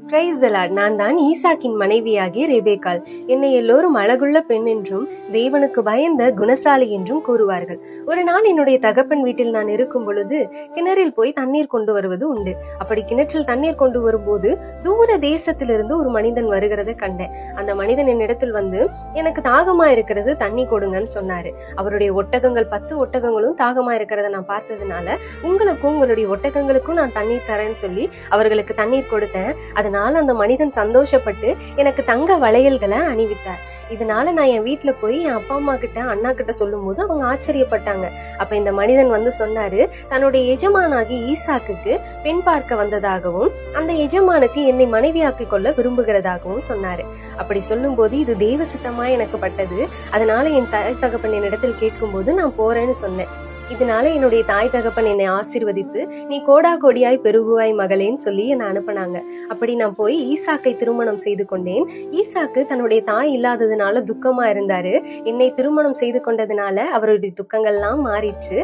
Praise the Lord. நான் தான் ஈசாக்கின் மனைவியாகிய ரெபேக்காள். என்னை எல்லோரும் அழகுள்ள பெண் என்றும் தேவனுக்கு பயந்த குணசாலி என்றும் கூறுவார்கள். ஒரு நாள் என்னுடைய தகப்பன் வீட்டில் நான் இருக்கும் பொழுது கிணறில் போய் தண்ணீர் கொண்டு வருவது உண்டு. அப்படி கிணற்றில் தண்ணீர் கொண்டு வரும்போது தூர தேசத்திலிருந்து ஒரு மனிதன் வருகிறத கண்டேன். அந்த மனிதன் என்னிடத்தில் வந்து, எனக்கு தாகமா இருக்கிறது, தண்ணி கொடுங்கன்னு சொன்னாரு. அவருடைய ஒட்டகங்கள் 10 ஒட்டகங்களும் தாகமா இருக்கிறத நான் பார்த்ததுனால, உங்களுக்கும் உங்களுடைய ஒட்டகங்களுக்கும் நான் தண்ணீர் தரேன்னு சொல்லி அவர்களுக்கு தண்ணீர் கொடுத்தேன். அதனால அந்த மனிதன் சந்தோஷப்பட்டு எனக்கு தங்க வளையல்களை அணிவித்தார். இதனால நான் என் வீட்டுல போய் என் அப்பா அம்மா கிட்ட, அண்ணா கிட்ட சொல்லும் போது அவங்க ஆச்சரியப்பட்டாங்க. அப்ப இந்த மனிதன் வந்து சொன்னாரு, தன்னுடைய எஜமானாகி ஈசாக்குக்கு பெண் பார்க்க வந்ததாகவும் அந்த எஜமானுக்கு என்னை மனைவியாக்கி கொள்ள விரும்புகிறதாகவும் சொன்னாரு. அப்படி சொல்லும் போது இது தேவ சித்தமா எனக்கு பட்டது. அதனால என் தாய் தகப்பன் என்னிடத்தில் கேட்கும் போது நான் போறேன்னு சொன்னேன். இதனால என்னுடைய தாய் தகப்பன் என்னை ஆசீர்வதித்து, நீ கோடா கோடியாய் பெருகுவாய் மகளேன்னு சொல்லி என்னை அனுப்புனாங்க. அப்படி நான் போய் ஈசாக்கை திருமணம் செய்து கொண்டேன். ஈசாக்கு தன்னுடைய தாய் இல்லாததுனால துக்கமா இருந்தாரு. என்னை திருமணம் செய்து கொண்டதுனால அவருடைய துக்கங்கள்லாம் மாறிச்சு.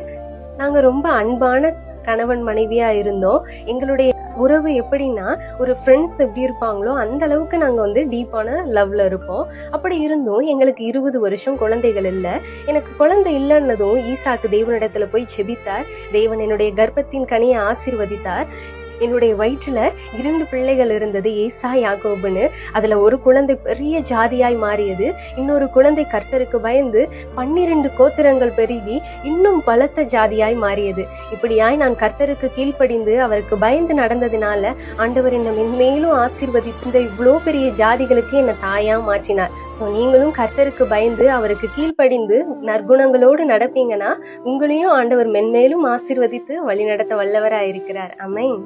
நாங்க ரொம்ப அன்பான கணவன் மனைவியா இருந்தோம். எங்களுடைய உறவு எப்படின்னா, ஒரு ஃப்ரெண்ட்ஸ் எப்படி இருப்பாங்களோ அந்த அளவுக்கு நாங்க வந்து டீப்பான லவ்ல இருப்போம். அப்படி இருந்தும் எங்களுக்கு 20 வருஷம் குழந்தைகள் இல்ல. எனக்கு குழந்தை இல்லைன்னதும் ஈசாக்கு தேவனிடத்துல போய் செபித்தார். தேவன் என்னுடைய கர்ப்பத்தின் கனியை ஆசீர்வதித்தார். என்னுடைய வயிற்றுல 2 பிள்ளைகள் இருந்தது, ஏசா யாக்கோபுன்னு. அதுல ஒரு குழந்தை பெரிய ஜாதியாய் மாறியது. இன்னொரு குழந்தை கர்த்தருக்கு பயந்து 12 கோத்திரங்கள் பெருகி இன்னும் பலத்த ஜாதியாய் மாறியது. இப்படியாய் நான் கர்த்தருக்கு கீழ்ப்படிந்து அவருக்கு பயந்து நடந்ததுனால ஆண்டவர் என்னை மென்மேலும் ஆசீர்வதித்து இந்த இவ்வளோ பெரிய ஜாதிகளுக்கு என்னை தாயா மாற்றினார். சோ நீங்களும் கர்த்தருக்கு பயந்து அவருக்கு கீழ்ப்படிந்து நற்குணங்களோடு நடப்பீங்கன்னா உங்களையும் ஆண்டவர் மென்மேலும் ஆசீர்வதித்து வழி நடத்த வல்லவராயிருக்கிறார். ஆமென்.